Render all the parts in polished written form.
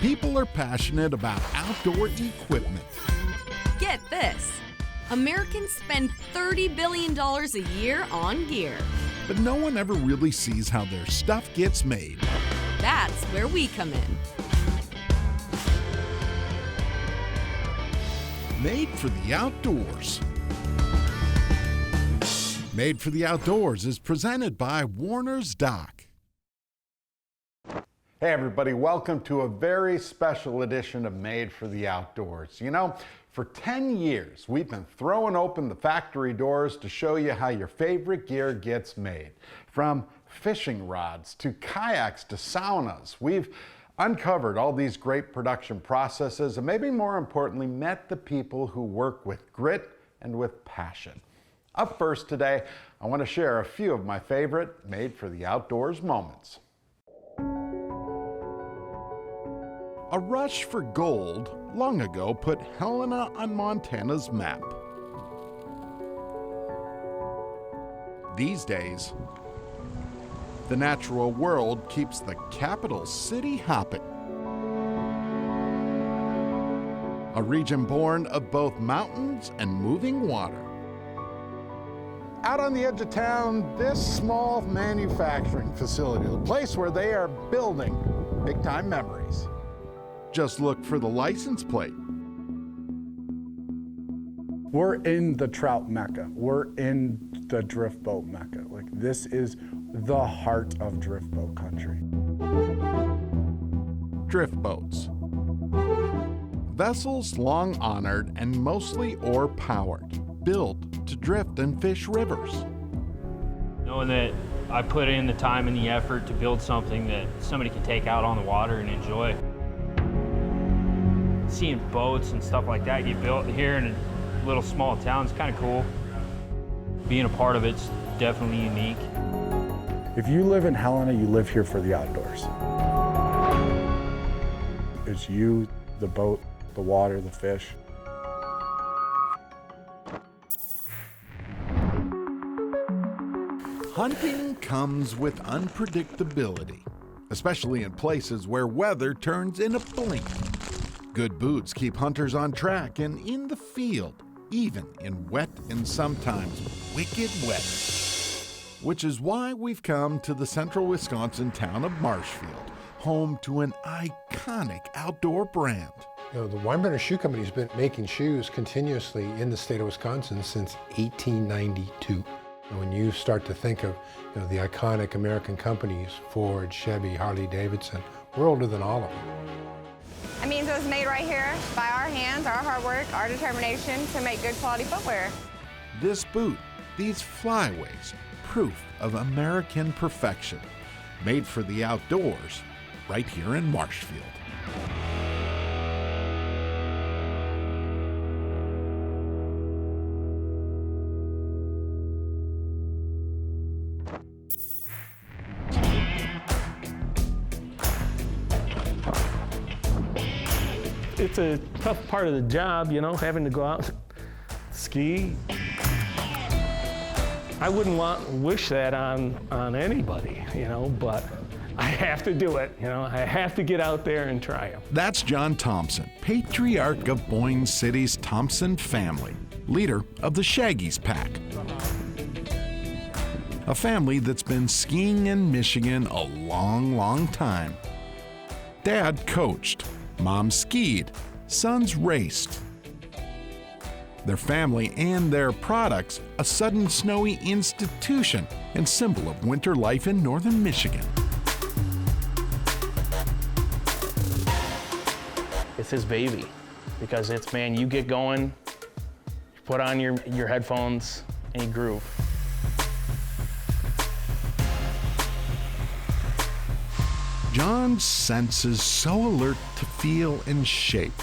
people are passionate about outdoor equipment. Get this. Americans spend $30 billion a year on gear. But no one ever really sees how their stuff gets made. That's where we come in. Made for the Outdoors. Made for the Outdoors is presented by Warner's Dock. Hey everybody, welcome to a very special edition of Made for the Outdoors. You know, for 10 years, we've been throwing open the factory doors to show you how your favorite gear gets made. From fishing rods to kayaks to saunas, we've uncovered all these great production processes and maybe more importantly, met the people who work with grit and with passion. Up first today, I want to share a few of my favorite Made for the Outdoors moments. A rush for gold long ago put Helena on Montana's map. These days, the natural world keeps the capital city hopping. A region born of both mountains and moving water. Out on the edge of town, this small manufacturing facility, the place where they are building big-time memories. Just look for the license plate. We're in the trout mecca. We're in the drift boat mecca. Like, this is the heart of drift boat country. Drift boats. Vessels long honored and mostly oar-powered, built to drift and fish rivers. Knowing that I put in the time and the effort to build something that somebody can take out on the water and enjoy. Seeing boats and stuff like that get built here in a little small town is kind of cool. Being a part of it's definitely unique. If you live in Helena, you live here for the outdoors. It's you, the boat, the water, the fish. Hunting comes with unpredictability, especially in places where weather turns in a blink. Good boots keep hunters on track and in the field, even in wet and sometimes wicked weather. Which is why we've come to the central Wisconsin town of Marshfield, home to an iconic outdoor brand. You know, the Weinbrenner Shoe Company's been making shoes continuously in the state of Wisconsin since 1892. And when you start to think of, you know, the iconic American companies, Ford, Chevy, Harley Davidson, we're older than all of them. It means it was made right here by our hands, our hard work, our determination to make good quality footwear. This boot, these flyways, proof of American perfection, made for the outdoors, right here in Marshfield. It's a tough part of the job, you know, having to go out and ski. I wouldn't wish that on anybody, you know, but I have to do it, you know. I have to get out there and try them. That's John Thompson, patriarch of Boyne City's Thompson family, leader of the Shaggy's Pack. A family that's been skiing in Michigan a long, long time. Dad coached. Mom skied, sons raced. Their family and their products, a sudden snowy institution and symbol of winter life in northern Michigan. It's his baby, because it's, man, you get going, you put on your headphones, and you groove. John's senses so alert to feel and shape.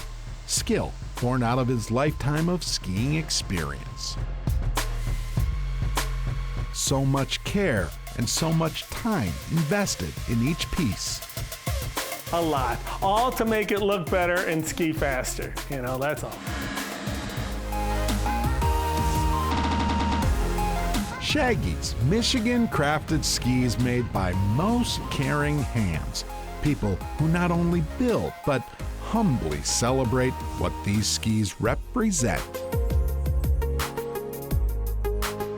Skill born out of his lifetime of skiing experience. So much care and so much time invested in each piece. A lot, all to make it look better and ski faster, you know, that's all. Shaggy's Michigan crafted skis made by most caring hands, people who not only build, but humbly celebrate what these skis represent.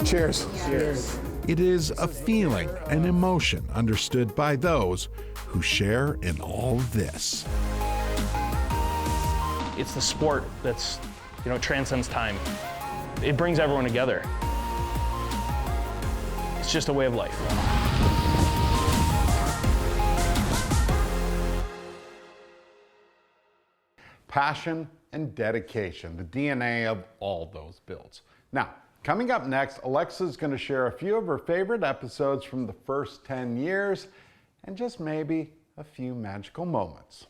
Cheers. Cheers. It is a feeling, an emotion understood by those who share in all this. It's the sport that's, transcends time. It brings everyone together. It's just a way of life. Passion and dedication, the DNA of all those builds. Now, coming up next, Alexa's going to share a few of her favorite episodes from the first 10 years and just maybe a few magical moments.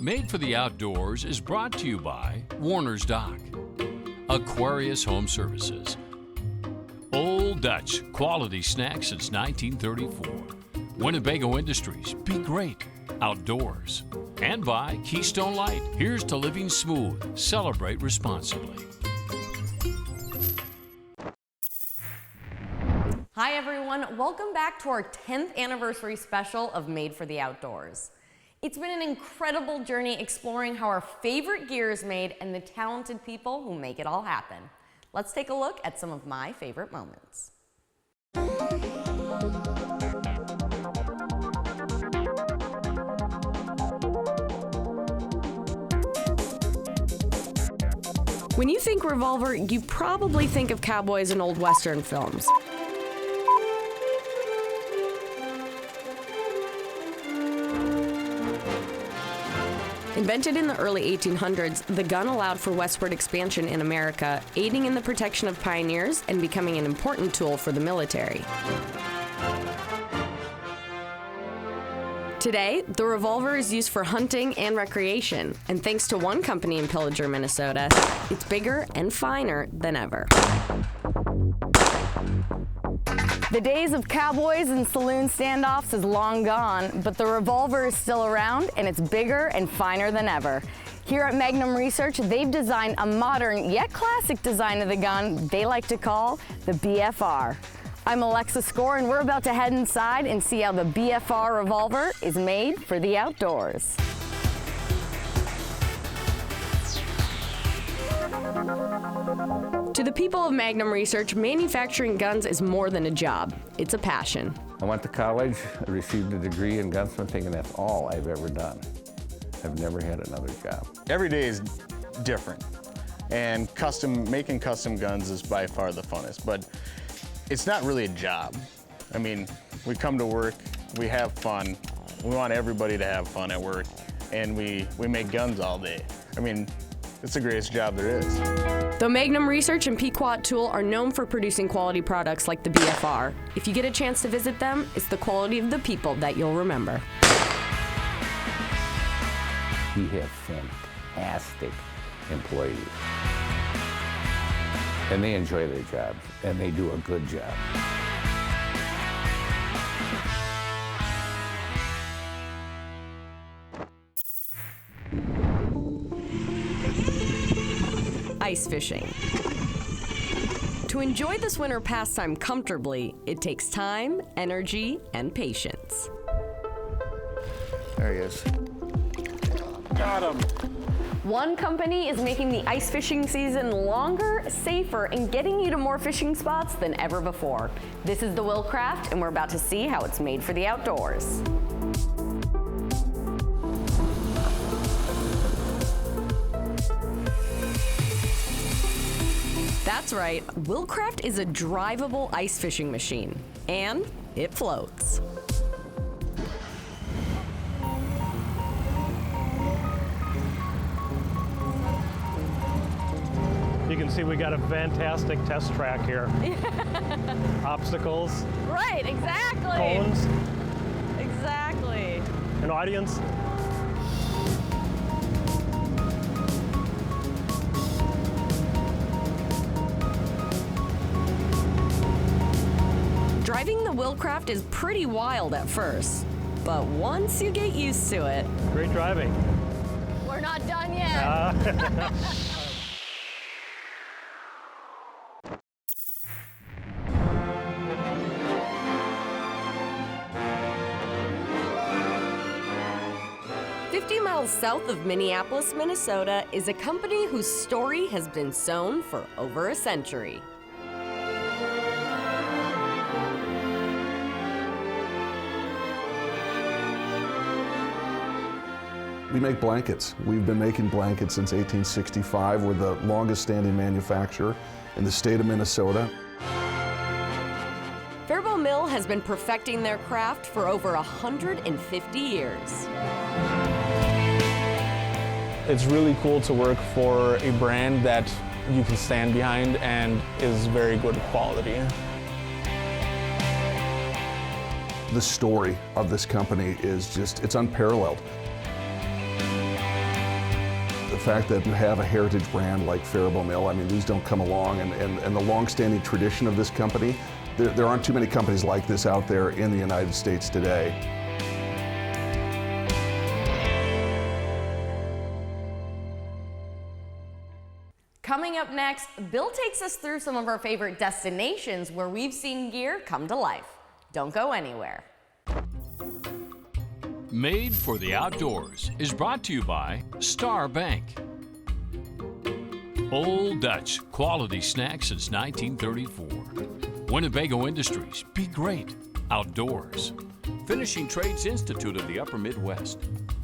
Made for the Outdoors is brought to you by Warner's Dock, Aquarius Home Services, Old Dutch, quality snacks since 1934, Winnebago Industries, be great outdoors, and by Keystone Light, here's to living smooth, celebrate responsibly. Hi everyone, welcome back to our 10th anniversary special of Made for the Outdoors. It's been an incredible journey exploring how our favorite gear is made and the talented people who make it all happen. Let's take a look at some of my favorite moments. When you think revolver, you probably think of cowboys and old Western films. Invented in the early 1800s, the gun allowed for westward expansion in America, aiding in the protection of pioneers and becoming an important tool for the military. Today, the revolver is used for hunting and recreation, and thanks to one company in Pillager, Minnesota, it's bigger and finer than ever. The days of cowboys and saloon standoffs is long gone, but the revolver is still around and it's bigger and finer than ever. Here at Magnum Research, they've designed a modern yet classic design of the gun they like to call the BFR. I'm Alexa Score and we're about to head inside and see how the BFR revolver is made for the outdoors. To the people of Magnum Research, manufacturing guns is more than a job. It's a passion. I went to college, I received a degree in gunsmithing, and that's all I've ever done. I've never had another job. Every day is different, and making custom guns is by far the funnest, but it's not really a job. I mean, we come to work, we have fun, we want everybody to have fun at work, and we make guns all day. I mean, it's the greatest job there is. Though Magnum Research and Pequot Tool are known for producing quality products like the BFR, if you get a chance to visit them, it's the quality of the people that you'll remember. We have fantastic employees. And they enjoy their jobs, and they do a good job. Ice fishing. To enjoy this winter pastime comfortably, it takes time, energy, and patience. There he is. Got him. One company is making the ice fishing season longer, safer, and getting you to more fishing spots than ever before. This is the Willcraft, and we're about to see how it's made for the outdoors. That's right, Willcraft is a drivable ice fishing machine, and it floats. You can see we got a fantastic test track here. Obstacles, Right, exactly. cones, Exactly. an audience. Driving the Willcraft is pretty wild at first, but once you get used to it, Great driving. We're not done yet. 50 miles south of Minneapolis, Minnesota, is a company whose story has been sown for over a century. We make blankets. We've been making blankets since 1865. We're the longest standing manufacturer in the state of Minnesota. Faribault Mill has been perfecting their craft for over 150 years. It's really cool to work for a brand that you can stand behind and is very good quality. The story of this company is just, it's unparalleled. The fact that you have a heritage brand like Faribault Mill, I mean, these don't come along, and the long-standing tradition of this company, there aren't too many companies like this out there in the United States today. Coming up next, Bill takes us through some of our favorite destinations where we've seen gear come to life. Don't go anywhere. Made for the Outdoors is brought to you by Star Bank. Old Dutch, quality snacks since 1934. Winnebago Industries, be great outdoors. Finishing Trades Institute of the Upper Midwest.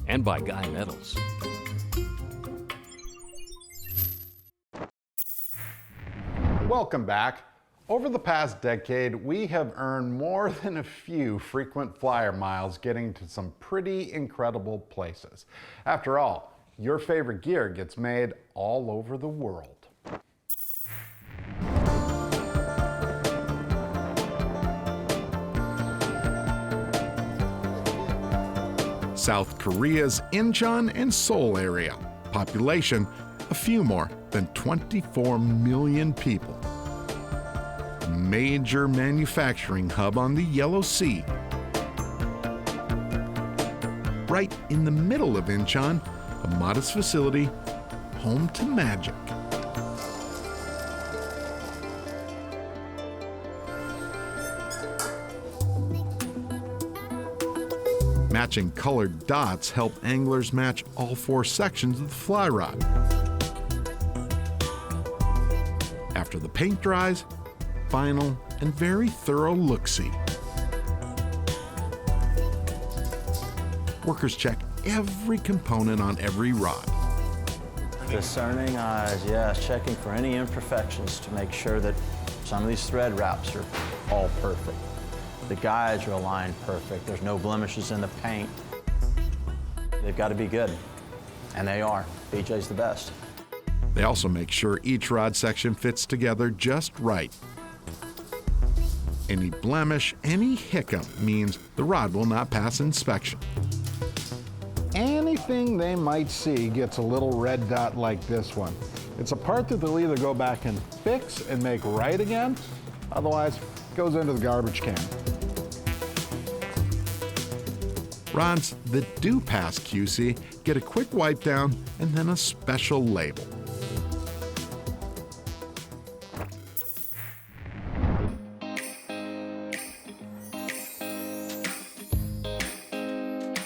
And by Guy Metals. Welcome back. Over the past decade, we have earned more than a few frequent flyer miles getting to some pretty incredible places. After all, your favorite gear gets made all over the world. South Korea's Incheon and Seoul area. Population, a few more than 24 million people. Major manufacturing hub on the Yellow Sea. Right in the middle of Incheon, a modest facility, home to magic. Matching colored dots help anglers match all four sections of the fly rod. After the paint dries, final and very thorough look-see. Workers check every component on every rod. Discerning eyes, yes, checking for any imperfections to make sure that some of these thread wraps are all perfect. The guides are aligned perfect. There's no blemishes in the paint. They've got to be good, and they are. BJ's the best. They also make sure each rod section fits together just right. Any blemish, any hiccup means the rod will not pass inspection. Anything they might see gets a little red dot like this one. It's a part that they'll either go back and fix and make right again, otherwise it goes into the garbage can. Rods that do pass QC get a quick wipe down and then a special label.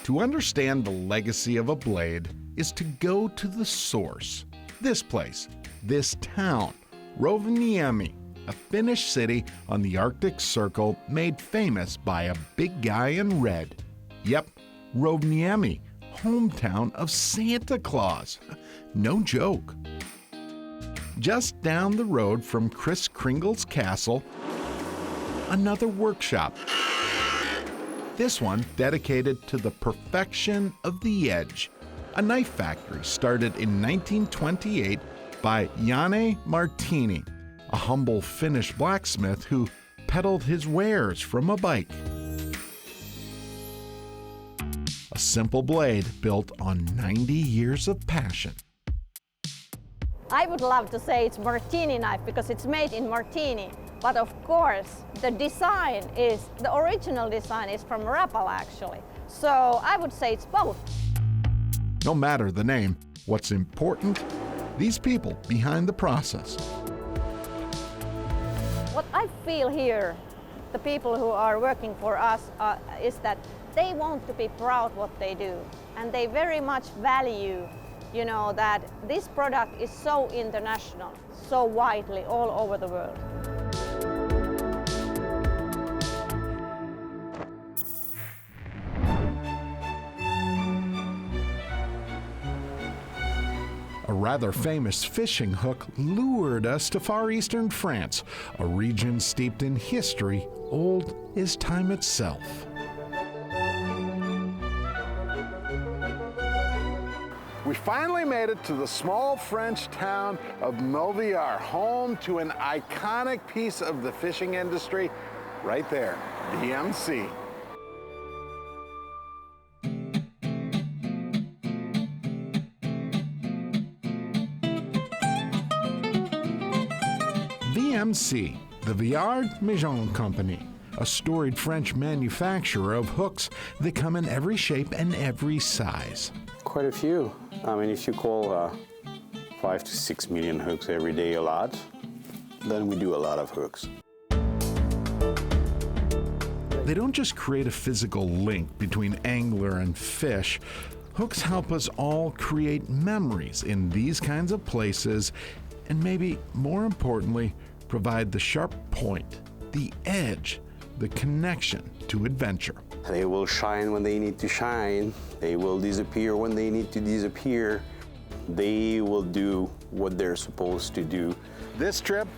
To understand the legacy of a blade is to go to the source. This place, this town, Rovaniemi, a Finnish city on the Arctic Circle made famous by a big guy in red. Yep, Rovaniemi, hometown of Santa Claus. No joke. Just down the road from Kris Kringle's castle, another workshop. This one dedicated to the perfection of the edge. A knife factory started in 1928 by Janne Martini, a humble Finnish blacksmith who peddled his wares from a bike. A simple blade built on 90 years of passion. I would love to say it's Martini knife because it's made in Martini. But of course, the original design is from Rapala actually. So I would say it's both. No matter the name, what's important, these people behind the process. What I feel here, the people who are working for us, is that they want to be proud what they do, and they very much value, you know, that this product is so international, so widely all over the world. A rather famous fishing hook lured us to far eastern France, a region steeped in history old as time itself. We finally made it to the small French town of Montbéliard, home to an iconic piece of the fishing industry, right there, BMC. VMC, the Viard Maison Company, a storied French manufacturer of hooks that come in every shape and every size. Quite a few. I mean, if you call 5 to 6 million hooks every day a lot, then we do a lot of hooks. They don't just create a physical link between angler and fish. Hooks help us all create memories in these kinds of places, and maybe more importantly, provide the sharp point, the edge, the connection to adventure. They will shine when they need to shine. They will disappear when they need to disappear. They will do what they're supposed to do. This trip,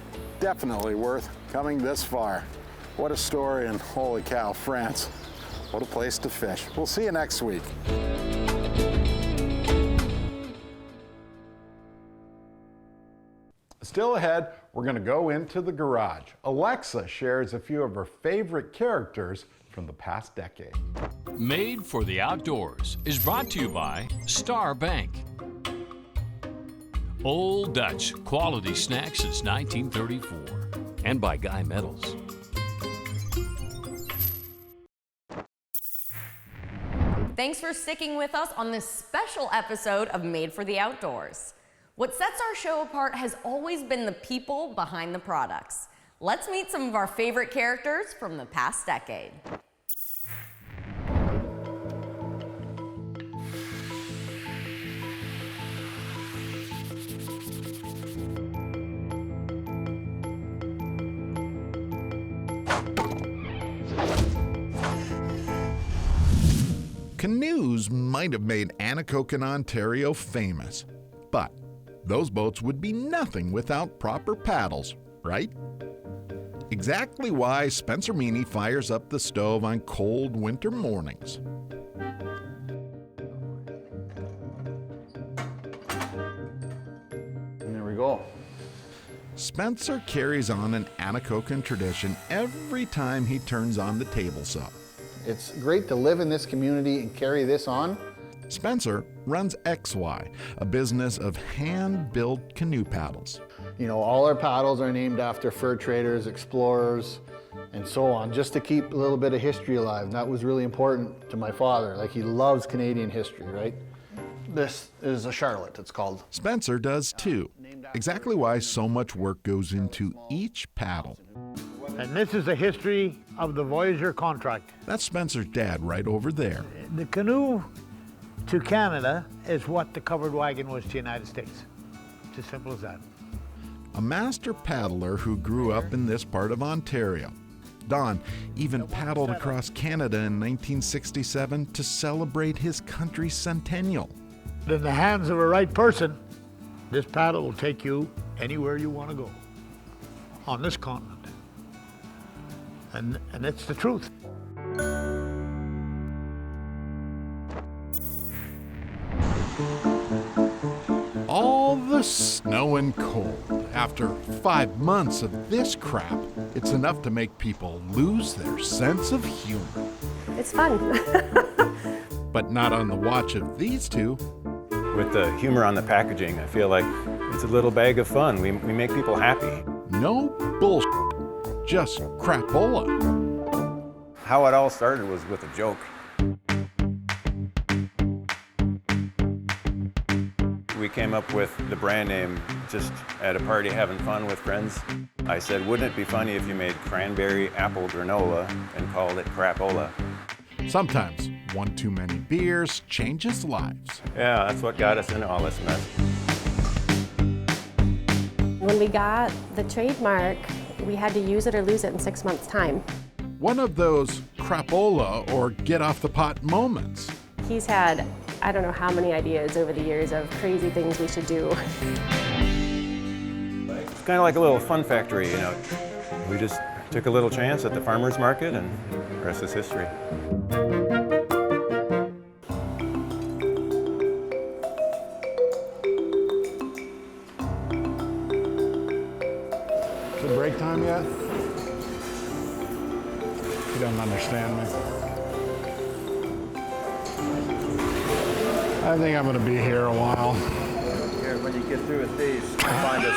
definitely worth coming this far. What a story, and holy cow, France. What a place to fish. We'll see you next week. Still ahead, we're going to go into the garage. Alexa shares a few of her favorite characters from the past decade. Made for the Outdoors is brought to you by Star Bank. Old Dutch, quality snacks since 1934. And by Guy Metals. Thanks for sticking with us on this special episode of Made for the Outdoors. What sets our show apart has always been the people behind the products. Let's meet some of our favorite characters from the past decade. Canoes might have made Anacoken, Ontario famous, but those boats would be nothing without proper paddles, right? Exactly why Spencer Meany fires up the stove on cold winter mornings. There we go. Spencer carries on an Anacoken tradition every time he turns on the table saw. It's great to live in this community and carry this on. Spencer runs XY, a business of hand-built canoe paddles. You know, all our paddles are named after fur traders, explorers, and so on, just to keep a little bit of history alive. And that was really important to my father. Like, he loves Canadian history, right? This is a Charlotte, it's called. Spencer does too. Exactly why so much work goes into each paddle. And this is the history of the Voyager contract. That's Spencer's dad right over there. The canoe to Canada is what the covered wagon was to the United States. It's as simple as that. A master paddler who grew up in this part of Ontario. Don even paddled across Canada in 1967 to celebrate his country's centennial. In the hands of a right person, this paddle will take you anywhere you want to go on this continent. And it's the truth. All the snow and cold. After 5 months of this crap, it's enough to make people lose their sense of humor. It's fun. But not on the watch of these two. With the humor on the packaging, I feel like it's a little bag of fun. We make people happy. No bullshit, just crapola. How it all started was with a joke. We came up with the brand name just at a party having fun with friends. I said, wouldn't it be funny if you made cranberry apple granola and called it crapola? Sometimes one too many beers changes lives. Yeah, that's what got us into all this mess. When we got the trademark, we had to use it or lose it in 6 months' time. One of those crapola or get off the pot moments. He's had, I don't know how many ideas over the years of crazy things we should do. It's kind of like a little fun factory, you know. We just took a little chance at the farmer's market, and the rest is history. Is it break time yet? You don't understand me. I think I'm gonna be here a while. Here, when you get through with these, find us.